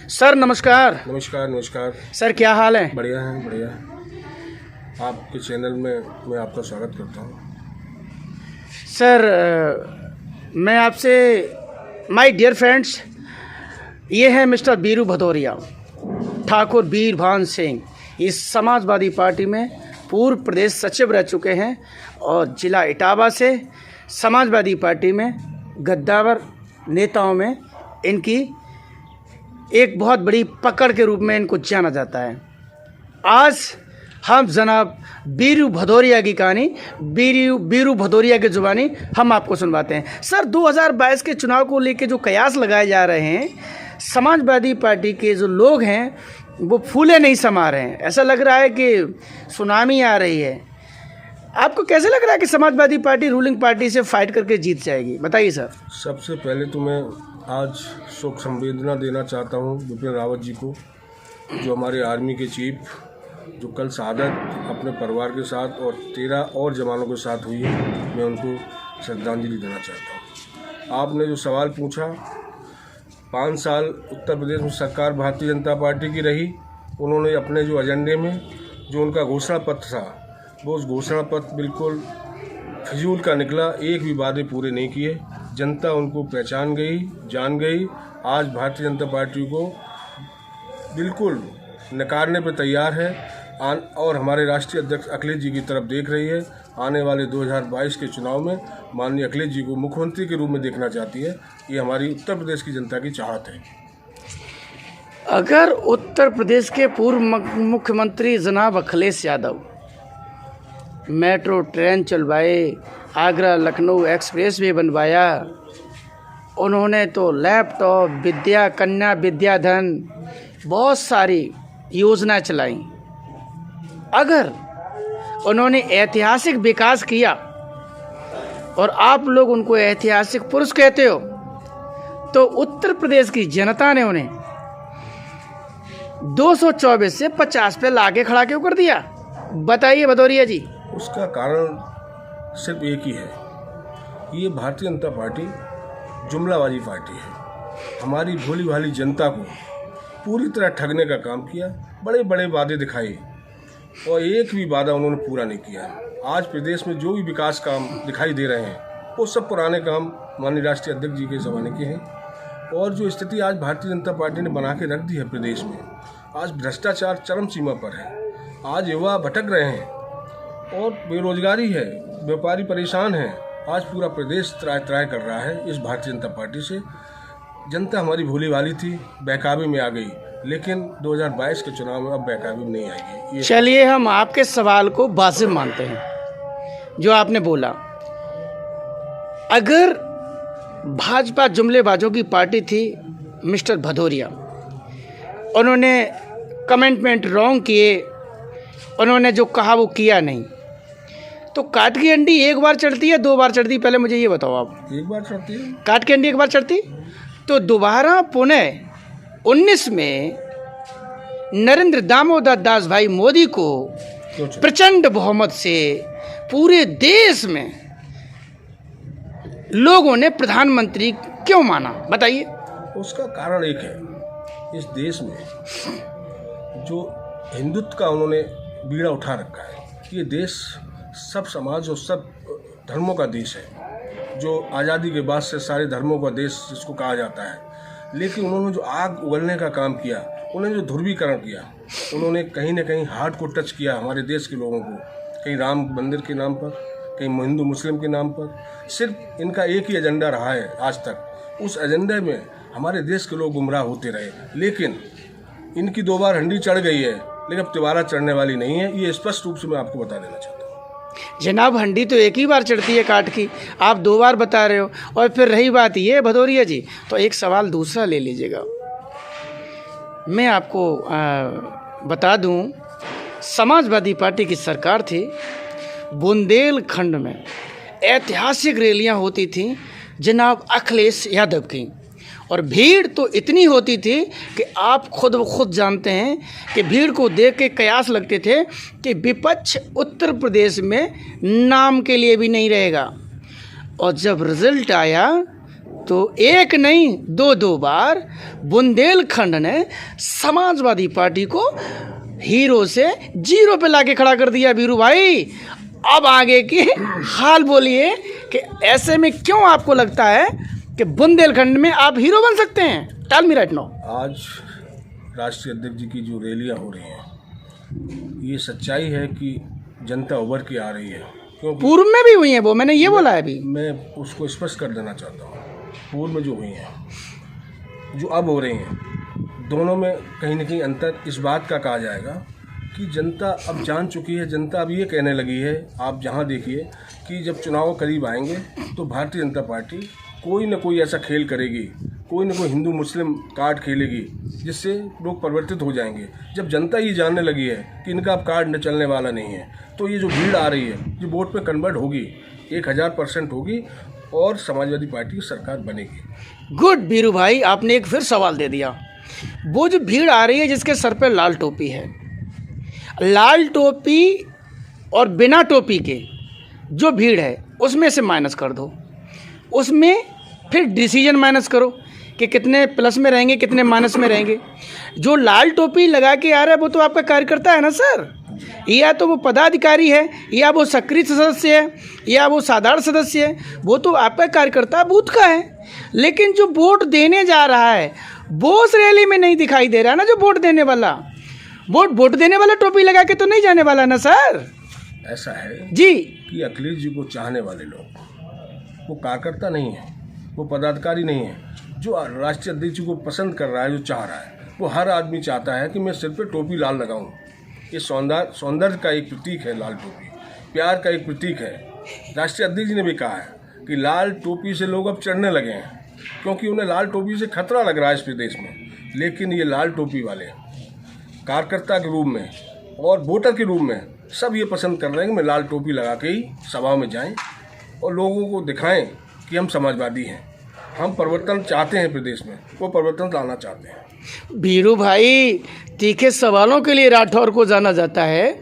Sir नमस्कार। नमस्कार। नमस्कार सर क्या हाल है? बढ़िया है, बढ़िया। आपके चैनल में मैं आपका स्वागत करता हूँ। सर मैं आपसे, माय डियर फ्रेंड्स, ये है मिस्टर बीरू भदौरिया, ठाकुर वीरभान सिंह। इस समाजवादी पार्टी में पूर्व प्रदेश सचिव रह चुके हैं और जिला इटावा से समाजवादी पार्टी में गद्दावर नेताओं में इनकी एक बहुत बड़ी पकड़ के रूप में इनको जाना जाता है। आज हम जनाब बीरू भदौरिया की कहानी, बीरू भदौरिया की जुबानी हम आपको सुनवाते हैं। सर 2022 के चुनाव को लेकर जो कयास लगाए जा रहे हैं, समाजवादी पार्टी के जो लोग हैं वो फूले नहीं समा रहे हैं। ऐसा लग रहा है कि सुनामी आ रही है। आपको कैसे लग रहा है कि समाजवादी पार्टी रूलिंग पार्टी से फाइट करके जीत जाएगी? बताइए सर। सबसे पहले तो मैं आज शोक संवेदना देना चाहता हूँ विपिन रावत जी को, जो हमारे आर्मी के चीफ, जो कल शहादत अपने परिवार के साथ और 13 और जवानों के साथ हुई है। मैं उनको श्रद्धांजलि देना चाहता हूँ। आपने जो सवाल पूछा, 5 साल उत्तर प्रदेश में सरकार भारतीय जनता पार्टी की रही। उन्होंने अपने जो एजेंडे में जो उनका घोषणा पत्र था, वो उस घोषणा पत्र बिल्कुल फिजूल का निकला। एक भी वादे पूरे नहीं किए। जनता उनको पहचान गई, जान गई। आज भारतीय जनता पार्टी को बिल्कुल नकारने पर तैयार है और हमारे राष्ट्रीय अध्यक्ष अखिलेश जी की तरफ देख रही है। आने वाले 2022 के चुनाव में माननीय अखिलेश जी को मुख्यमंत्री के रूप में देखना चाहती है। ये हमारी उत्तर प्रदेश की जनता की चाहत है। अगर उत्तर प्रदेश के पूर्व मुख्यमंत्री जनाब अखिलेश यादव मेट्रो ट्रेन चलवाए, आगरा लखनऊ एक्सप्रेस वे बनवाया, उन्होंने तो लैपटॉप, विद्या कन्या, विद्याधन, बहुत सारी योजना चलाई। अगर उन्होंने ऐतिहासिक विकास किया और आप लोग उनको ऐतिहासिक पुरुष कहते हो, तो उत्तर प्रदेश की जनता ने उन्हें 224 से 50 पे लाके खड़ा क्यों कर दिया? बताइए भदौरिया जी। उसका कारण सिर्फ एक ही है। ये भारतीय जनता पार्टी जुमलाबाजी पार्टी है। हमारी भोली भाली जनता को पूरी तरह ठगने का काम किया। बड़े बड़े वादे दिखाए और एक भी वादा उन्होंने पूरा नहीं किया। आज प्रदेश में जो भी विकास काम दिखाई दे रहे हैं, वो सब पुराने काम माननीय राष्ट्रीय अध्यक्ष जी के ज़माने के हैं। और जो स्थिति आज भारतीय जनता पार्टी ने बना के रख दी है प्रदेश में, आज भ्रष्टाचार चरम सीमा पर है। आज युवा भटक रहे हैं और बेरोजगारी है, व्यापारी परेशान हैं। आज पूरा प्रदेश त्राय कर रहा है इस भारतीय जनता पार्टी से। जनता हमारी भोली भाली थी, बहकावे में आ गई, लेकिन 2022 के चुनाव में अब बहकावे में नहीं आएगी। चलिए हम आपके सवाल को वाजिब मानते हैं जो आपने बोला। अगर भाजपा जुमलेबाजों की पार्टी थी, मिस्टर भदौरिया, उन्होंने कमिटमेंट रॉन्ग किए, उन्होंने जो कहा वो किया नहीं, तो काट की अंडी एक बार चढ़ती है, 2 बार चढ़ती? पहले मुझे ये बताओ आप। एक बार चढ़ती है। काट की अंडी एक बार चढ़ती, तो दोबारा पुनः 19 में नरेंद्र दामोदर दास भाई मोदी को प्रचंड बहुमत से पूरे देश में लोगों ने प्रधानमंत्री क्यों माना? बताइए। उसका कारण एक है, इस देश में जो हिंदुत्व का उन्होंने बीड़ा उठा रखा है। ये देश सब समाज और सब धर्मों का देश है, जो आज़ादी के बाद से सारे धर्मों का देश जिसको कहा जाता है। लेकिन उन्होंने जो आग उगलने का काम किया, उन्होंने जो ध्रुवीकरण किया, उन्होंने कहीं ना कहीं हार्ट को टच किया हमारे देश के लोगों को। कहीं राम मंदिर के नाम पर, कहीं हिंदू मुस्लिम के नाम पर। सिर्फ इनका एक ही एजेंडा रहा है आज तक। उस एजेंडे में हमारे देश के लोग गुमराह होते रहे। लेकिन इनकी 2 बार हंडी चढ़ गई है, लेकिन अब दोबारा चढ़ने वाली नहीं है। ये स्पष्ट रूप से मैं आपको बता देना चाहता हूँ। जनाब हंडी तो एक ही बार चढ़ती है काट की, आप 2 बार बता रहे हो। और फिर रही बात ये भदौरिया जी, तो एक सवाल दूसरा ले लीजिएगा। मैं आपको बता दूं, समाजवादी पार्टी की सरकार थी, बुंदेलखंड में ऐतिहासिक रैलियां होती थीं जनाब अखिलेश यादव की, और भीड़ तो इतनी होती थी कि आप खुद ब खुद जानते हैं कि भीड़ को देख के कयास लगते थे कि विपक्ष उत्तर प्रदेश में नाम के लिए भी नहीं रहेगा। और जब रिजल्ट आया तो एक नहीं दो बार बुंदेलखंड ने समाजवादी पार्टी को हीरो से जीरो पे लाके खड़ा कर दिया। बीरू भाई, अब आगे की हाल बोलिए कि ऐसे में क्यों आपको लगता है कि बुंदेलखंड में आप हीरो बन सकते हैं? Tell me right now. आज राष्ट्रीय अध्यक्ष जी की जो रैलियां हो रही हैं, ये सच्चाई है कि जनता उभर के आ रही है। क्योंकि पूर्व में भी हुई है वो, मैंने ये बोला है अभी। मैं उसको स्पष्ट कर देना चाहता हूँ। पूर्व में जो हुई हैं, जो अब हो रही हैं, दोनों में कहीं ना कहीं अंतर इस बात का कहा जाएगा कि जनता अब जान चुकी है। जनता अब ये कहने लगी है, आप जहाँ देखिए कि जब चुनाव करीब आएंगे तो भारतीय जनता पार्टी कोई ना कोई ऐसा खेल करेगी, कोई ना कोई हिंदू मुस्लिम कार्ड खेलेगी जिससे लोग परिवर्तित हो जाएंगे। जब जनता ये जानने लगी है कि इनका अब कार्ड न चलने वाला नहीं है, तो ये जो भीड़ आ रही है जो वोट पे कन्वर्ट होगी 1000% होगी और समाजवादी पार्टी की सरकार बनेगी। गुड बीरू भाई, आपने एक फिर सवाल दे दिया। वो जो भीड़ आ रही है जिसके सर पे लाल टोपी है, लाल टोपी और बिना टोपी के जो भीड़ है उसमें से माइनस कर दो, उसमें फिर डिसीजन माइनस करो कि कितने प्लस में रहेंगे कितने माइनस में रहेंगे। जो लाल टोपी लगा के आ रहा है वो तो आपका कार्यकर्ता है ना सर, या तो वो पदाधिकारी है, या वो सक्रिय सदस्य है, या वो साधारण सदस्य है, वो तो आपका कार्यकर्ता बूथ का है। लेकिन जो वोट देने जा रहा है वो उस रैली में नहीं दिखाई दे रहा ना। जो वोट देने वाला टोपी लगा के तो नहीं जाने वाला ना सर। ऐसा है जी कि अखिलेश जी को चाहने वाले लोग वो कार्यकर्ता नहीं है, वो पदाधिकारी नहीं है। जो राष्ट्रीय अध्यक्ष जी को पसंद कर रहा है, जो चाह रहा है, वो हर आदमी चाहता है कि मैं सिर पे टोपी लाल लगाऊं। ये सौंदर्य का एक प्रतीक है लाल टोपी, प्यार का एक प्रतीक है। राष्ट्रीय अध्यक्ष जी ने भी कहा है कि लाल टोपी से लोग अब चढ़ने लगे हैं क्योंकि उन्हें लाल टोपी से खतरा लग रहा है इस प्रदेश में। लेकिन ये लाल टोपी वाले कार्यकर्ता के रूप में और वोटर के रूप में सब ये पसंद कर रहे हैं कि मैं लाल टोपी लगा के ही सभा में जाएं और लोगों को दिखाएं कि हम समाजवादी हैं, हम परिवर्तन चाहते हैं प्रदेश में, वो परिवर्तन लाना चाहते हैं। बीरू भाई, तीखे सवालों के लिए राठौर को जाना जाता है।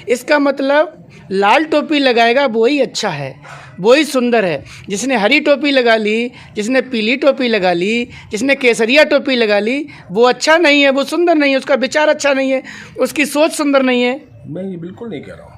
इसका मतलब लाल टोपी लगाएगा वही अच्छा है, वही सुंदर है। जिसने हरी टोपी लगा ली, जिसने पीली टोपी लगा ली, जिसने केसरिया टोपी लगा ली, वो अच्छा नहीं है, वो सुंदर नहीं है, उसका विचार अच्छा नहीं है, उसकी सोच सुंदर नहीं है। मैं ये बिल्कुल नहीं कह रहा हूँ।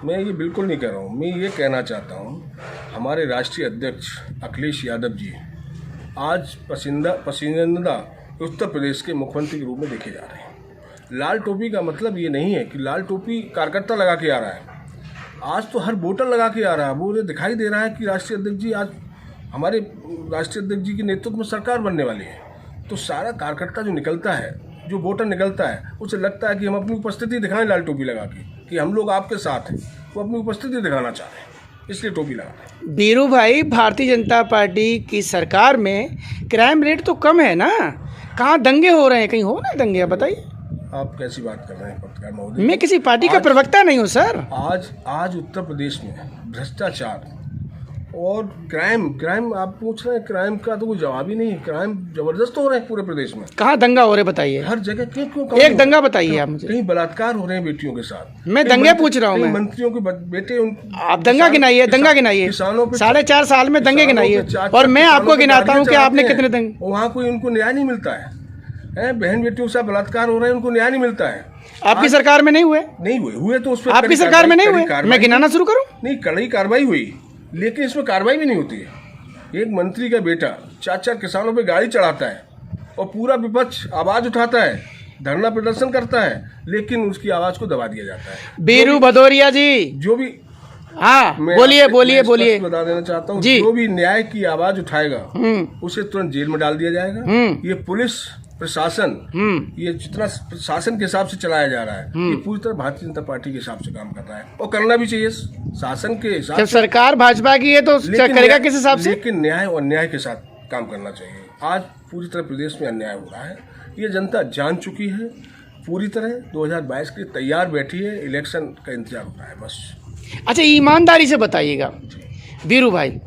मैं ये कहना चाहता हूँ हमारे राष्ट्रीय अध्यक्ष अखिलेश यादव जी आज पसंदीदा उत्तर प्रदेश के मुख्यमंत्री के रूप में देखे जा रहे हैं। लाल टोपी का मतलब ये नहीं है कि लाल टोपी कार्यकर्ता लगा के आ रहा है। आज तो हर वोटर लगा के आ रहा है। वो दिखाई दे रहा है कि राष्ट्रीय अध्यक्ष जी आज हमारे राष्ट्रीय अध्यक्ष जी के नेतृत्व में सरकार बनने वाली है। तो सारा कार्यकर्ता जो निकलता है, जो वोटर निकलता है, उसे लगता है कि हम अपनी उपस्थिति दिखाएं लाल टोपी लगा के कि हम लोग आपके साथ हैं। वो अपनी उपस्थिति दिखाना चाह रहे हैं, इसलिए टोपी लगा रहे हैं। बीरू भाई, भारतीय जनता पार्टी की सरकार में क्राइम रेट तो कम है ना, कहाँ दंगे हो रहे हैं? कहीं हो रहे दंगे? आप बताइए। आप कैसी बात कर रहे हैं पत्रकार महोदय? मैं किसी पार्टी का प्रवक्ता नहीं हूँ सर। आज उत्तर प्रदेश में भ्रष्टाचार और क्राइम आप पूछ रहे हैं, क्राइम का तो कोई जवाब ही नहीं है। क्राइम जबरदस्त हो रहे हैं पूरे प्रदेश में। कहाँ दंगा हो रहे बताइए? हर जगह क्यों एक दंगा बताइए आप मुझे। कहीं बलात्कार हो रहे हैं बेटियों के साथ। मैं दंगे पूछ रहा हूँ। मैं मंत्रियों के बेटे आप दंगा गिनाइए, दंगा गिनाइए। 4.5 साल में दंगे गिनाइए और मैं आपको गिनाता हूँ कि आपने कितने दंगे। वहाँ कोई उनको न्याय नहीं मिलता है। बहन बेटियों के साथ बलात्कार हो रहे हैं, उनको न्याय नहीं मिलता है। आपकी सरकार में नहीं हुए तो उस पर आपकी सरकार में नहीं हुए। मैं गिनाना शुरू करूं? नहीं, कड़ी कार्रवाई हुई, लेकिन इसमें कार्रवाई भी नहीं होती है। एक मंत्री का बेटा 4 किसानों पे गाड़ी चढ़ाता है और पूरा विपक्ष आवाज उठाता है, धरना प्रदर्शन करता है, लेकिन उसकी आवाज को दबा दिया जाता है। बीरू भदौरिया जी, जो भी हाँ बोलिए बता देना चाहता हूँ, जो भी न्याय की आवाज उठाएगा उसे तुरंत जेल में डाल दिया जाएगा। ये पुलिस प्रशासन, ये जितना शासन के हिसाब से चलाया जा रहा है, ये पूरी तरह भारतीय जनता पार्टी के हिसाब से काम कर रहा है और करना भी चाहिए शासन के हिसाब से। जब सरकार भाजपा की है तो करेगा किस हिसाब से? लेकिन न्याय और अन्याय के साथ काम करना चाहिए। आज पूरी तरह प्रदेश में अन्याय हो रहा है, ये जनता जान चुकी है पूरी तरह। 2022 के लिए तैयार बैठी है, इलेक्शन का इंतजार हो रहा है बस। अच्छा, ईमानदारी से बताइएगा बीरू भाई,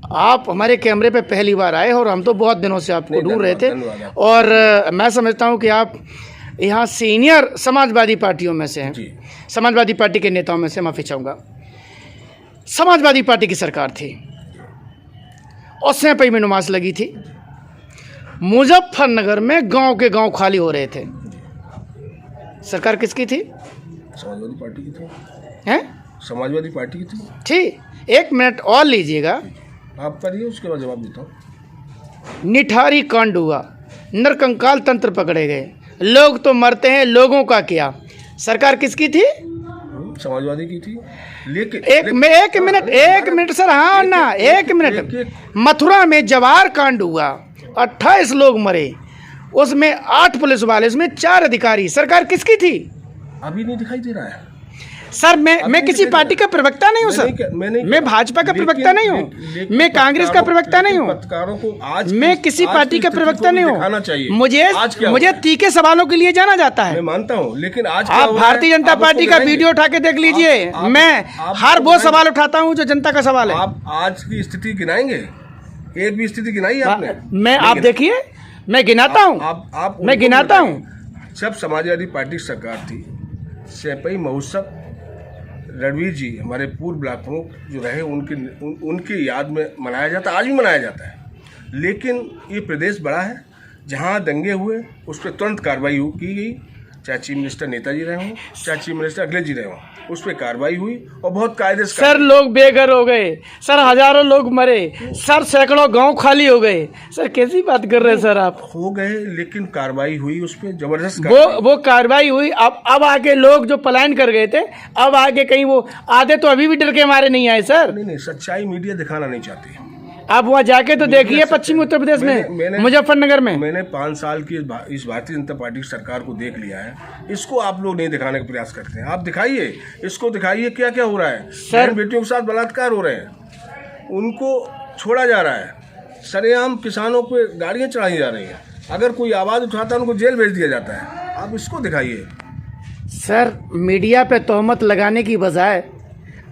आप हमारे कैमरे पे पहली बार आए और हम तो बहुत दिनों से आपको ढूंढ रहे थे। धन्यवाद। और मैं समझता हूँ कि आप यहाँ सीनियर समाजवादी पार्टियों में से हैं, जी। समाजवादी पार्टी के नेताओं में से, माफ़ी चाहूँगा। समाजवादी पार्टी की सरकार थी और सैंपई में नुमाज लगी थी। मुजफ्फरनगर में गांव के गांव खाली हो रहे थे। सरकार किसकी थी? समाजवादी पार्टी की थी। हैं? समाजवादी पार्टी की थी। ठीक, 1 मिनट और लीजिएगा। आप करिए, उसके बाद जवाब देता हूँ। निठारी कांड हुआ, नरकंकाल तंत्र पकड़े गए, लोग तो मरते हैं, लोगों का क्या? सरकार किसकी थी? समाजवादी की थी। लेकिन एक मिनट सर, हाँ ना, 1 मिनट। मथुरा में जवाहर कांड हुआ, 28 लोग मरे, उसमें 8 पुलिस वाले, उसमें 4 अधिकारी। सरकार किसकी थी? अभी नहीं दिखाई दे रहा है सर। मैं किसी पार्टी का प्रवक्ता नहीं हूँ सर। मैं भाजपा का प्रवक्ता नहीं हूँ, मैं कांग्रेस का प्रवक्ता नहीं हूँ, पत्रकारों को आज मैं किसी पार्टी का प्रवक्ता नहीं हूँ। मुझे तीखे सवालों के लिए जाना जाता है। मैं मानता हूँ, लेकिन आज आप भारतीय जनता पार्टी का वीडियो उठा के देख लीजिए। मैं हर वो सवाल उठाता हूँ जो जनता का सवाल है। आप आज की स्थिति गिनाएंगे? एक भी स्थिति गिनाई आपने? आप देखिए, मैं गिनाता हूँ, मैं गिनाता हूँ। जब समाजवादी पार्टी की सरकार थी, सैंपई महोत्सव रणवीर जी हमारे पूर्व ब्लॉक प्रमुख जो रहे, उनकी याद में मनाया जाता है, आज भी मनाया जाता है। लेकिन ये प्रदेश बड़ा है, जहाँ दंगे हुए उस पर तुरंत कार्रवाई की गई, चाहे चीफ मिनिस्टर नेताजी रहे हों, चाहे चीफ मिनिस्टर अखिलेश जी रहे हों, उस पर कार्रवाई हुई और बहुत कायदे से। सर लोग बेघर हो गए सर, हजारों लोग मरे सर, सैकड़ों गांव खाली हो गए सर। कैसी बात कर रहे हैं सर आप? हो गए, लेकिन कार्रवाई हुई उस पर जबरदस्त। वो कार्रवाई हुई। अब आगे लोग जो पलायन कर गए थे, अब आगे कहीं वो आधे तो अभी भी डर के मारे नहीं आए सर। नहीं, सच्चाई मीडिया दिखाना नहीं चाहती। आप वहाँ जाके तो देखिए पश्चिमी उत्तर प्रदेश में, मुजफ्फरनगर में। मैंने 5 साल की इस भारतीय जनता पार्टी की सरकार को देख लिया है। इसको आप लोग नहीं दिखाने का प्रयास करते हैं। आप दिखाइए, इसको दिखाइए क्या क्या हो रहा है। सर, बेटियों के साथ बलात्कार हो रहे हैं, उनको छोड़ा जा रहा है, सरेआम किसानों पे गाड़ियाँ चढ़ाई जा रही हैं, अगर कोई आवाज़ उठाता है उनको जेल भेज दिया जाता है। आप इसको दिखाइए। सर, मीडिया पे तोहमत लगाने की बजाय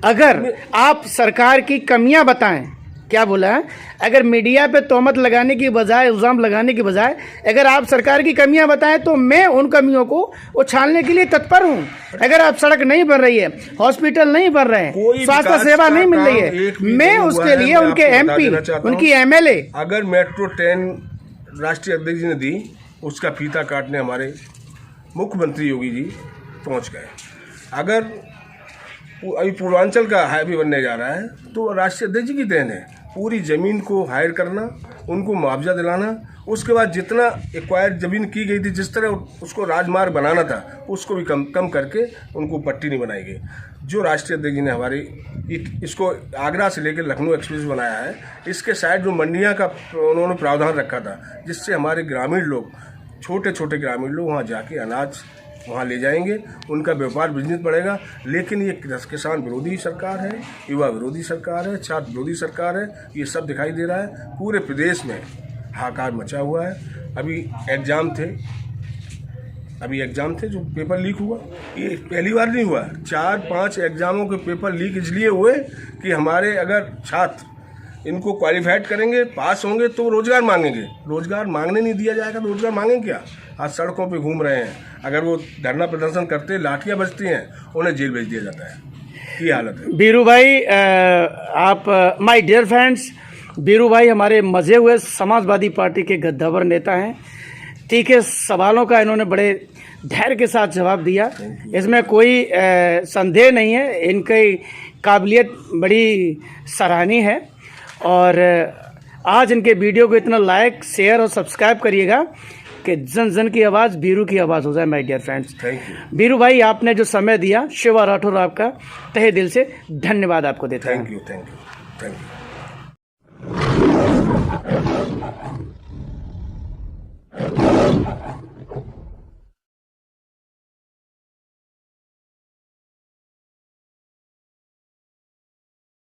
अगर आप सरकार की कमियां बताएं, क्या बोला है, अगर मीडिया पे तोहमत लगाने की बजाय, इल्ज़ाम लगाने की बजाय अगर आप सरकार की कमियां बताएं, तो मैं उन कमियों को उछालने के लिए तत्पर हूं। अगर आप सड़क नहीं बन रही है, हॉस्पिटल नहीं बन रहे हैं, स्वास्थ्य सेवा नहीं मिल रही है, मैं उसके लिए उनके MP, उनकी MLA, अगर मेट्रो ट्रेन राष्ट्रीय अध्यक्ष जी ने दी, उसका फीता काटने हमारे मुख्यमंत्री योगी जी पहुँच गए। अगर अभी पूर्वांचल का हाईवे बनने जा रहा है तो राष्ट्रीय अध्यक्ष जी की देन है। पूरी ज़मीन को हायर करना, उनको मुआवजा दिलाना, उसके बाद जितना एक्वायर्ड ज़मीन की गई थी, जिस तरह उसको राजमार्ग बनाना था, उसको भी कम करके उनको पट्टी नहीं बनाई गई। जो राष्ट्रीय अध्यक्ष जी ने हमारे इसको आगरा से लेकर लखनऊ एक्सप्रेस बनाया है, इसके साइड जो मंडियाँ का उन्होंने प्रावधान रखा था, जिससे हमारे ग्रामीण लोग, छोटे छोटे ग्रामीण लोग वहाँ जाके अनाज वहाँ ले जाएंगे, उनका व्यापार बिजनेस बढ़ेगा। लेकिन ये किसान विरोधी सरकार है, युवा विरोधी सरकार है, छात्र विरोधी सरकार है, ये सब दिखाई दे रहा है। पूरे प्रदेश में हाहाकार मचा हुआ है। अभी एग्ज़ाम थे जो पेपर लीक हुआ, ये पहली बार नहीं हुआ। 4-5 एग्ज़ामों के पेपर लीक इसलिए हुए कि हमारे अगर छात्र इनको क्वालिफाइड करेंगे, पास होंगे तो रोज़गार मांगेंगे। रोज़गार मांगने नहीं दिया जाएगा तो रोज़गार मांगेंगे क्या? आज सड़कों पे घूम रहे हैं, अगर वो धरना प्रदर्शन करते, लाठियाँ बजती हैं, उन्हें जेल भेज दिया जाता है। ये हालत है। बीरू भाई, आप माय डियर फ्रेंड्स, बीरू भाई हमारे मजे हुए समाजवादी पार्टी के गद्दावर नेता हैं। तीखे सवालों का इन्होंने बड़े धैर्य के साथ जवाब दिया, इसमें कोई संदेह नहीं है। इनकी काबिलियत बड़ी सराहनीय है और आज इनके वीडियो को इतना लाइक, शेयर और सब्सक्राइब करिएगा कि जन जन की आवाज़ बीरू की आवाज़ हो जाए। My dear friends, thank you Biru भाई, आपने जो समय दिया, शिवा राठौर आपका तहे दिल से धन्यवाद आपको देता हूं। Thank you.